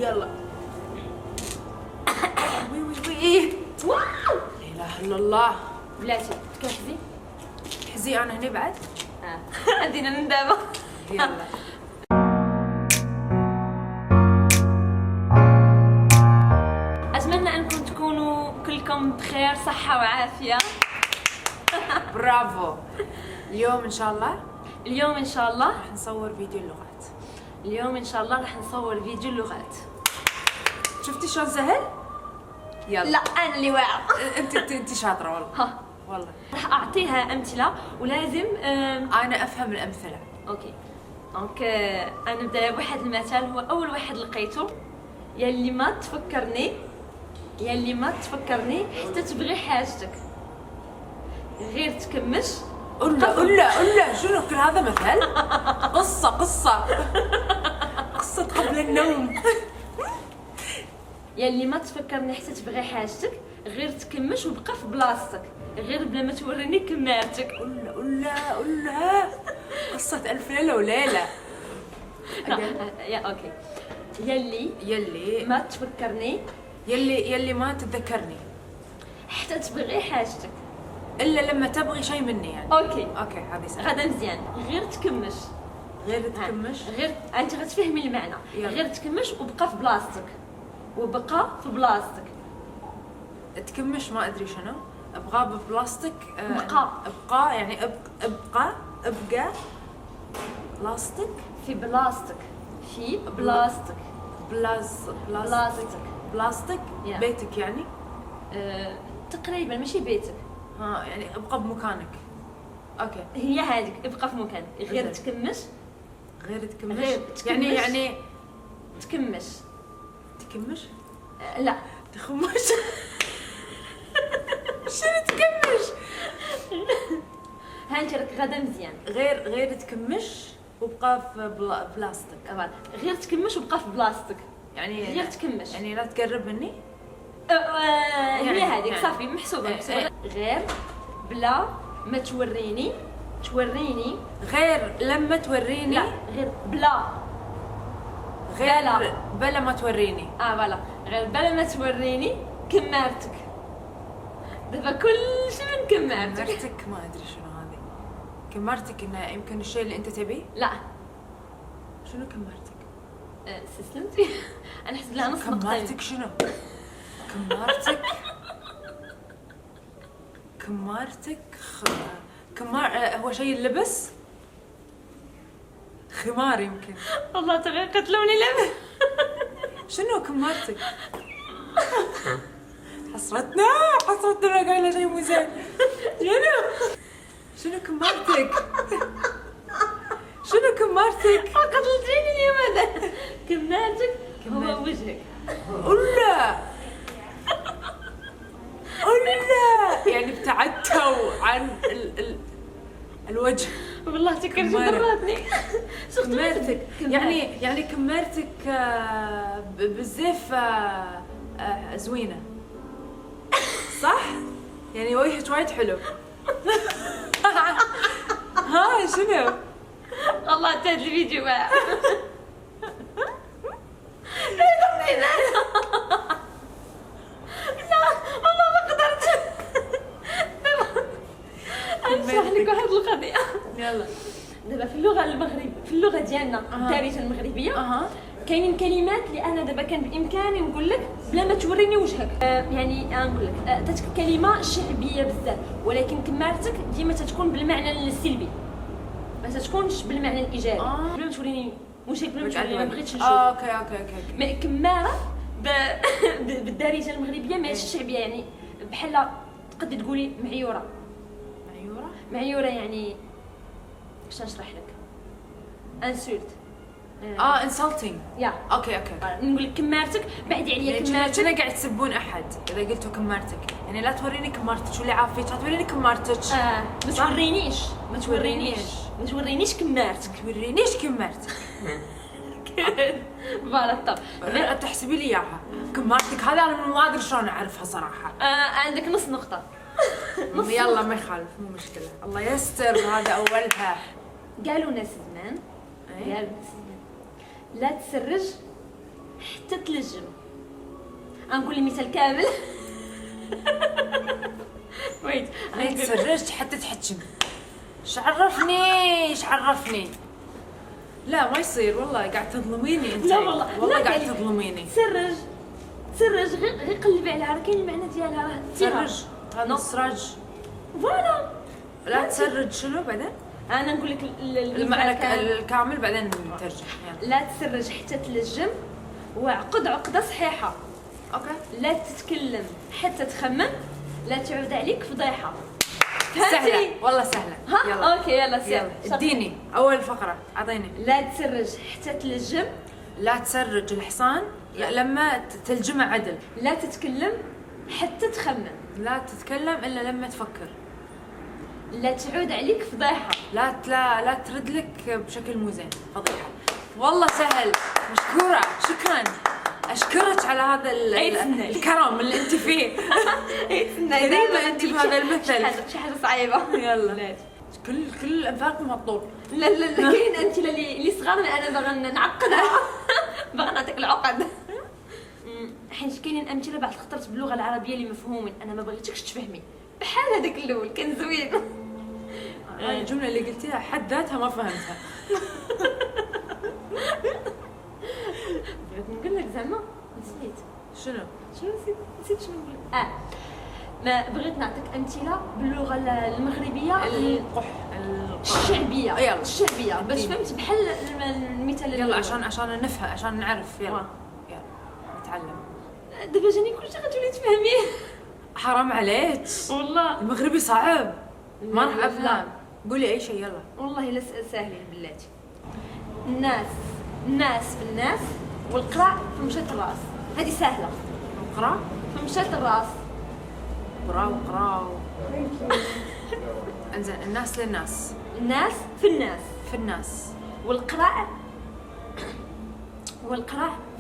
يلا. وي وي وي. واو لا اله الا الله. بلاتي كتحزي. حزي انا هنا بعد. عندنا من دابا. يلا. اتمنى انكم تكونوا كلكم بخير صحه وعافيه. برافو. اليوم ان شاء الله اليوم ان شاء الله راح نصور فيديو اللغات. اليوم ان شاء الله راح نصور فيديو اللغات. شفتي شلون سهل؟ يلا. لا انا اللي واعره. انت شاطره والله. ها والله راح اعطيها امثله ولازم انا افهم الامثله. اوكي دونك انا نبدا بواحد المثال. هو اول واحد لقيته: يلي ما تفكرني حتى تبغي حاجتك، غير تكمش. قلا شنو كل هذا مثل؟ قصه قبل النوم. يلي ما تفكرني حتى تبغي حاجتك، غير تكمش وبقى في بلاصتك، غير بلا ما توريني كمارتك. قلا قصة ألف ليلة وليلة. يا اوكي. يلي ما تفكرني يلي ما تتذكرني حتى تبغي حاجتك إلا لما تبغي شيء مني يعني. اوكي هذه سهلة. غدا مزيان. غير تكمش. غير تكمش. غير انت غتفهمي المعنى. يلا. غير تكمش وبقى في بلاصتك. تكمش ما أدري شنو. أبغى ببلاستيك. بقى يعني أبقى بلاستيك. في بلاصتك. بلاستيك. Yeah. بيتك يعني. تقريبا ماشي بيتك. يعني ابقى بمكانك. اوكي هي هذيك ابقى في مكانك. غير تكمش. يعني تكمش. لا تخمش. شنو تكمش؟ ها انت راك غدا مزيان. غير تكمش وبقى في بلاستيك. غير تكمش وبقى في بلاصتك. يعني غير تكمش يعني لا تقرب مني. هي هذيك صافي محسوبه. غير بلا ما توريني. غير لما توريني. لا غير بلا ما توريني. فوالا. غير بلا ما توريني كمارتك. دابا كل شيء من كمارتك. ما ادري شنو هذه كمارتك. انه يمكن الشيء اللي انت تبيه. لا شنو كمارتك؟ استسلمتي. انا حسب لها نص نقطه. كمارتك شنو؟ كمارتك هو شيء اللبس. خمار يمكن. والله تبي قتلوني لب. شنو كمارتك؟ حسرتنا قايله شيء مو زين. شنو كمارتك؟ قتلتيني اليوم هذا. كمارتك هو وجهك. قلا يعني ابتعدتوا عن الوجه. والله تكرت ضراتني. كمارتك يعني كمارتك بالزيف زوينه صح؟ يعني وجهك وايد حلو. شنو؟ والله انتهت الفيديو بقى. لا والله ما قدرت. اشرح لك واحد القضيه. يلا. دابا في اللغه ديالنا الدارجه المغربيه كاينين كلمات اللي انا دابا كان بامكاني نقول لك بلا ما توريني وجهك. يعني نقول لك تاتك كلمه شعبيه بزاف، ولكن كمارتك ديما تتكون بالمعنى السلبي، ما تتكونش بالمعنى الايجابي. بلا ما توريني وجهك، بلا ما توريني، ما بغيتش نشوف. اوكي. كماره بالدارجه المغربيه ماشي شعبيه، يعني بحال تقدري تقولي معيوره يعني باش نشرح لك. انسولت. انسلتينج. يا اوكي نقول لك كمارتك، بعدي عليا كمارتك. كنا قاعد تسبون احد اذا قلتوا كمارتك، يعني لا توريني كمارتك. شو اللي عافيك؟ لا توريني كمارتك. ما تورينيش كمارتك. فوالا. طب تحسبي لي اياها كمارتك هذا. انا ما ادري شلون اعرفها صراحه. عندك نص نقطه. يلا ما يخالف، مو مشكله. الله يستر. هذا اولها. قالوا ناس زمان لا تسرج حتى تلجم. غنقول المثال كامل. ويت ما تسرجت حتى تحتشم. ايش عرفني. لا ما يصير والله، قاعد تظلميني انت. لا والله والله لا قاعد تظلميني. تسرج غير قلبي عليها، راه كاين المعنى ديالها، راه تسرج هذا السراج. فوالا. لا تسرج شنو بعدين؟ انا نقول لك المعنى الكامل بعدين نترجم. لا تسرج حتى تلجم، وعقد عقده صحيحه. اوكي. لا تتكلم حتى تخمم، لا تعود عليك فضيحه. سهله والله سهله. ها يلا. اوكي يلا سير. اديني اول فقره اعطيني. لا تسرج حتى تلجم. لا تسرج الحصان لما تلجمه عدل. لا تتكلم حتى تخمم. لا تتكلم الا لما تفكر. لا تعود عليك فضيحه. لا ترد لك بشكل مو زين فضيحه. والله سهل. مشكوره، شكرا. اشكرك على هذا الكرم اللي انت فيه. غريبه انت بهذا المثل. شي حاجه صعيبه. يلا كل انفاقكم هالطول. لا كاين امثله اللي صغار، انا باغا نعقدها. باغا نعطيك العقد. حيت كاينين امثله بعد خطرت باللغه العربيه اللي مفهومين، انا ما بغيتكش تفهمي، بحال هذاك الاول كان زوين. الجمله اللي قلتيها حد ذاتها ما فهمتها. بغيت نقول لك زعما نسيت شنو نسيت شنو نقول لك. ما بغيت نعطيك امثله باللغه المغربيه الشعبيه. يلا الشعبيه باش فهمت بحال المثال. يلا عشان نفهم، عشان نعرف. يلا نتعلم. دابا جاني كلشي غتولي تفهميه. حرام عليك والله، المغربي صعب. ما راح افهم. قولي اي شيء يلا. والله لا ساهلين بلاتي. الناس في الناس، والقرع في مشات الراس. هذه سهله. القرع في مشات الراس. قراو. انزين الناس للناس. الناس في الناس. والقرع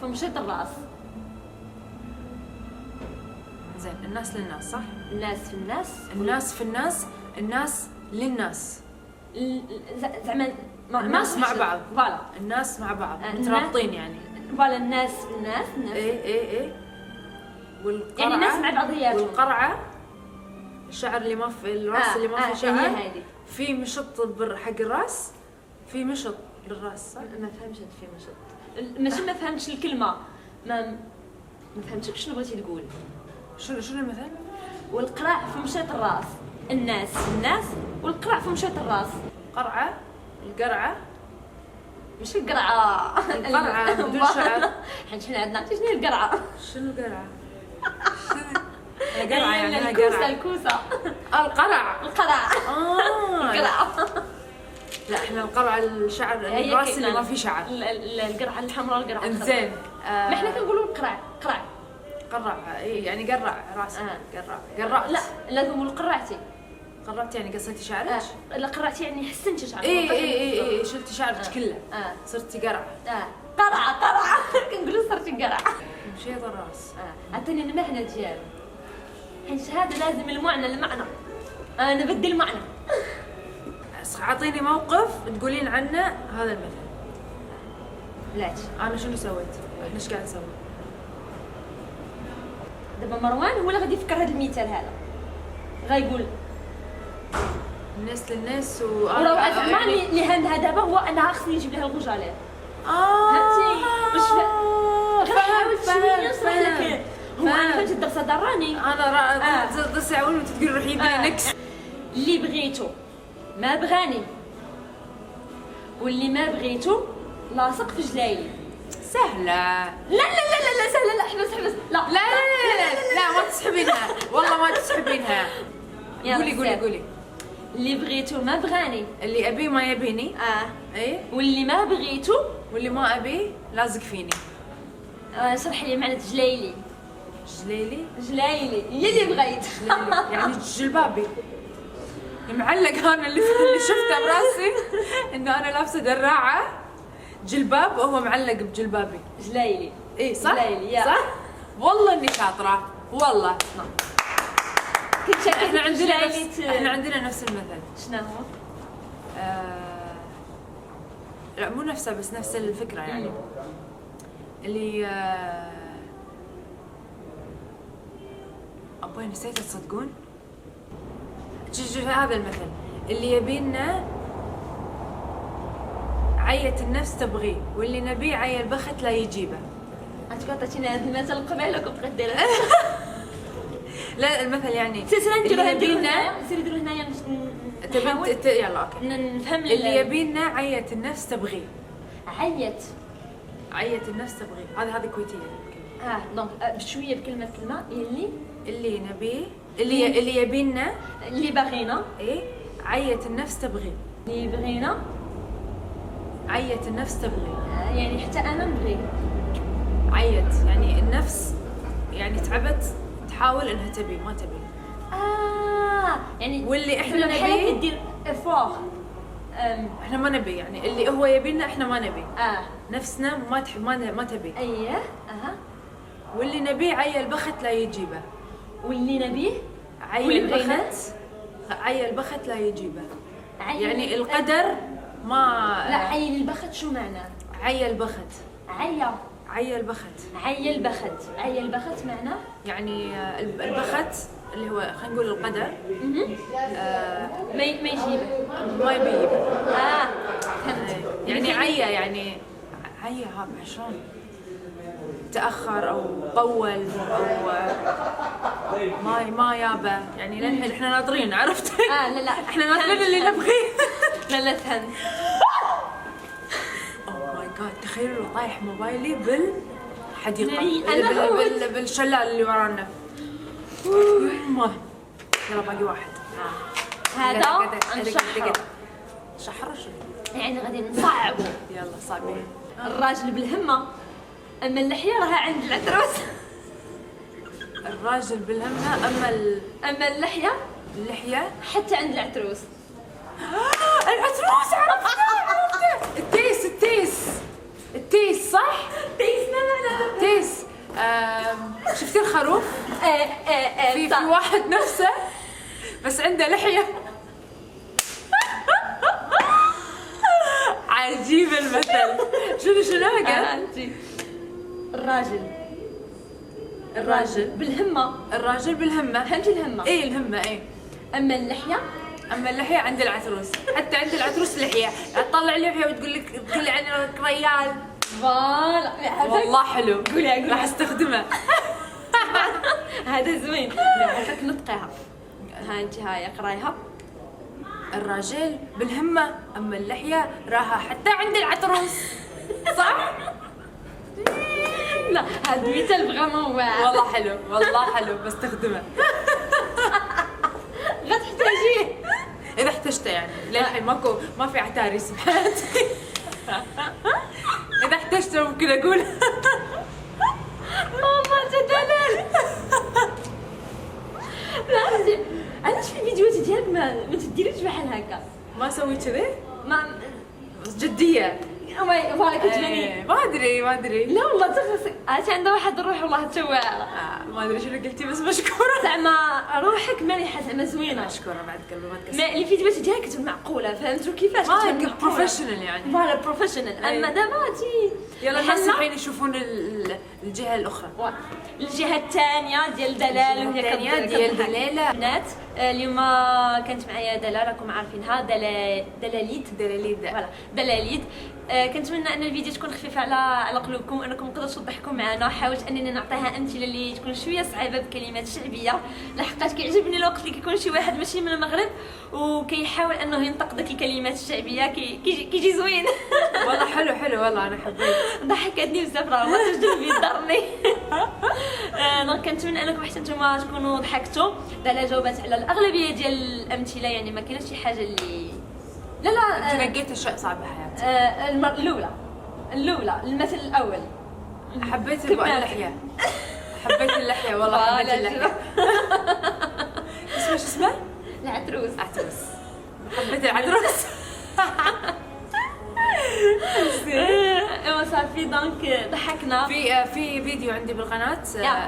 في مشات الراس. زين الناس للناس صح؟ الناس في الناس. الناس للناس. زعما الناس مع بعض. فوالا. الناس مع بعض مترابطين يعني. فوالا الناس في الناس. ايه والقرعه يعني الناس مع بعضياتهم. والقرعه الشعر اللي ما في الراس، اللي ما في شعر. في مشط حق الراس، في مشط للراس صح؟ ما فهمتش هاد في مشط. ماشي ما فهمتش الكلمه، ما فهمتش شنو بغيتي تقول. شنو المثل؟ والقرع في مشات الراس. الناس في الناس، والقرع في مشات الراس. القرعه مش القرعه. القرعه بدون شعر. حنا عندنا عرفتي شنو هي القرعه؟ شنو القرعه؟ القرعه يعني الكوسه. القرع. القرعه. لا احنا القرعه الشعر الراس اللي ما في شعر. القرعه الحمراء والقرعه الخضراء. زين ما احنا كنقولوا قرع يعني قرع راسك. قرعت. لا لازم نقول قرعتي يعني قصيتي شعرك. لا قرعتي يعني حسنتي شعرك. اي شلتي شعرك كله. صرتي قرع. قرعه. كنقولوا صرتي قرع. مشيت الراس. عطيني المعنى ديالو، حيت هذا لازم المعنى. انا بدي المعنى. اعطيني موقف تقولين عنه هذا المثل. بلاتي انا شنو سويت؟ احنا ايش قاعد نسوي؟ دابا مروان هو اللي غادي يفكر هذا المثال هذا، غايقول الناس للناس وراه زعما اللي عندها دابا هو انا خصني نجيب لها الغجالات. فهمتي واش حاول شويه نشرح لك. هو انا فهمت الدرسه دراني. انا درسي اول ما تقولي روحي يبيني نكس. اللي بغيتو ما بغاني، واللي ما بغيتو لاصق في جلايلي. سهله. لا سهله. لا حبس. لا ما تسحبينها والله ما تسحبينها. قولي اللي بغيتو ما بغاني، اللي ابي ما يبيني. ايه واللي ما بغيتو واللي ما ابي لازق فيني. شرحي لي معنى جلايلي. جلايلي هي اللي بغيت. يعني جلبابي معلق. انا اللي شفته براسي انه انا لابسه دراعه جلباب وهو معلق بجلبابي. جلايلي. اي صح. جلايلي صح. والله اني شاطره والله. كنت احنا عندنا نفس المثل. شنو هو؟ لا مو نفسه بس نفس الفكره يعني. اللي أبوي نسيت تصدقون. هذا المثل اللي يبينا عية النفس تبغيه، واللي نبيه عيا البخت لا يجيبه. أنت عطيتينا هذا المثل قبل لكم تقدر. لا المثل يعني اللي يبينا نديرو هنايا يلا اوكي نفهم اللي يبينا عية النفس تبغيه. عية النفس تبغيه، هذه كويتية. دونك بشويه بكلمه اللي نبيه اللي يبينا اللي باغينا عية النفس تبغيه. اللي بغينا عية النفس تبغيه، يعني حتى انا نبغي. عيت يعني النفس يعني تعبت تحاول انها تبي ما تبي. يعني واللي احنا نبيه ندير افور احنا ما نبي، يعني اللي هو يبينا احنا ما نبي. نفسنا ما تحب ما تبي. واللي نبيه عيا البخت لا يجيبه. واللي نبيه عيا البخت لا يجيبه. يعني القدر ما لا عيا البخت شو معناه؟ عيا البخت عيا البخت معناه يعني البخت اللي هو خلينا نقول القدر ما يجيبه ما يبيبه. فهمت. يعني عيا شلون تأخر أو طول أو ما يابه، يعني للحين احنا ناطرين. عرفت؟ لا احنا ناطرين اللي نبغيه. لا فهمت. اوه ماي جاد، تخيلوا طايح موبايلي بالحديقة بالشلال اللي ورانا. يلا باقي واحد. هذا شحر يعني غادي نصعبوا. يلا صعبين. الراجل بالهمة اما اللحية راها عند العتروس. الراجل بالهمة اما اللحية حتى عند العتروس. العتروس عرفته. التيس صح؟ تيس ما معنى تيس. شفتي الخروف؟ في واحد نفسه بس عنده لحية. عجيب المثل. شنو قال؟ الراجل بالهمة. فهمتي الهمة؟ الهمة اما اللحية عند العتروس. حتى عند العتروس لحية، تطلع لحية وتقول لي عنك ريال. والله حلو، راح استخدمه. هذا زوين. عافاك نطقيها. هاي اقرايها. الراجل بالهمة اما اللحية راها حتى عند العتروس. صح؟ لا هذا مثال فريمون واعر. والله حلو بستخدمه. غتحتاجيه اذا احتجته، يعني للحين ما في عتاريس بحياتي. اذا احتجته ممكن اقول. ماما تدلل. لا علاش في الفيديوهات ديالك ما تديريش بحال هكا؟ ما سويت كذي؟ ما جدية. والله كتباني. ما ادري. لا والله تخلص عاد عندها واحد الروح والله تشوع. ما ادري شنو قلتي بس مشكورة. زعما روحك مليحة زعما زوينة. مشكورة بعد قلبي ما تكسر. الفيديوهات ديالك كتب معقولة، فهمتوا كيفاش؟ ما بروفيشنال يعني. فوالا بروفيشنال. اما دابا يلا الناس الحين يشوفون الجهة الأخرى. الجهة الثانية ديال دلال وهي ديال دلالة. بنات اليوم كانت معايا دلال، راكم عارفينها، دلاليد. فوالا دلاليد. كنتمنى ان الفيديو تكون خفيفه على قلوبكم وانكم تقدروا تضحكوا معنا. حاولت انني نعطيها امثله اللي تكون شويه صعيبه بكلمات شعبيه، لحقاش كيعجبني الوقت اللي كيكون شي واحد ماشي من المغرب وكيحاول انه ينطق ديك الكلمات الشعبيه كيجي زوين. والله حلو والله انا حبيت. ضحكتني بزاف راه والله تجربي ضرني. دونك كنتمنى انكم حتى نتوما تكونوا ضحكتوا. دالا جاوبات على الاغلبيه ديال الامثله، يعني ما كاينش شي حاجه اللي لا لقيت اشياء صعبه حياتي. الاولى المثل الاول حبيت اللحيه. حبيت اللحيه والله. حبيت اللحيه. اسمه العتروس. حبيت العتروس. صافي دونك ضحكنا. في فيديو عندي بالقناه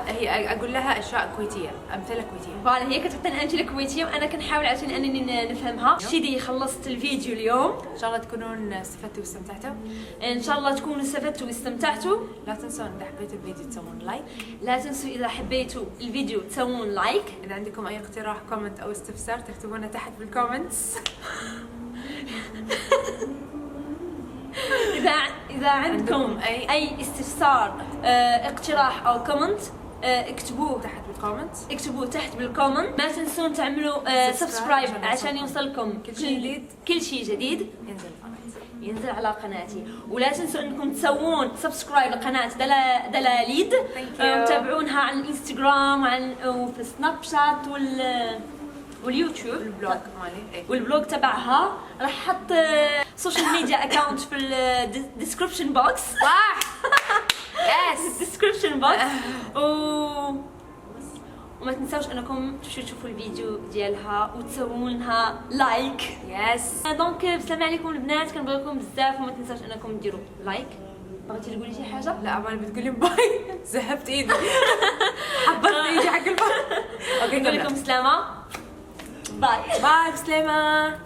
هي اقول لها اشياء كويتيه، امثله كويتيه. فوالا هي كتعطينا امثله كويتيه وانا كنحاول عشان انني نفهمها. شيدي خلصت الفيديو اليوم، ان شاء الله تكونون استفدتوا واستمتعتوا. ان شاء الله تكونوا استفدتوا واستمتعتوا. لا تنسون اذا حبيتوا الفيديو تسوون لايك. لا تنسوا اذا حبيتوا الفيديو تسوون لايك. اذا عندكم اي اقتراح كومنت او استفسار تكتبونه تحت بالكومنتس. اذا عندكم اي استفسار اقتراح او كومنت اكتبوه تحت بالكومنت. ما تنسون تعملوا سبسكرايب عشان يوصلكم كل شيء جديد ينزل على قناتي. ولا تنسوا انكم تسوون سبسكرايب لقناه دلاليد، وتابعونها على الانستغرام وفي سناب شات واليوتيوب والبلوج تبعها. راح احط سوشيال ميديا اكاونت في الديسكربشن بوكس. صح يس الديسكربشن بوكس. وما تنساوش انكم تشوفوا الفيديو ديالها وتسوونها لايك. يس دونك بسلام عليكم البنات، كنبغيكم بزاف. وما تنساوش انكم ديروا لايك. بغيتي تقولي شي حاجه؟ لا عمال بتقولي باي. زهبت ايدي. حبطت ايدي حق الباي. اوكي نقول لكم سلامه. باي باي بسلامه.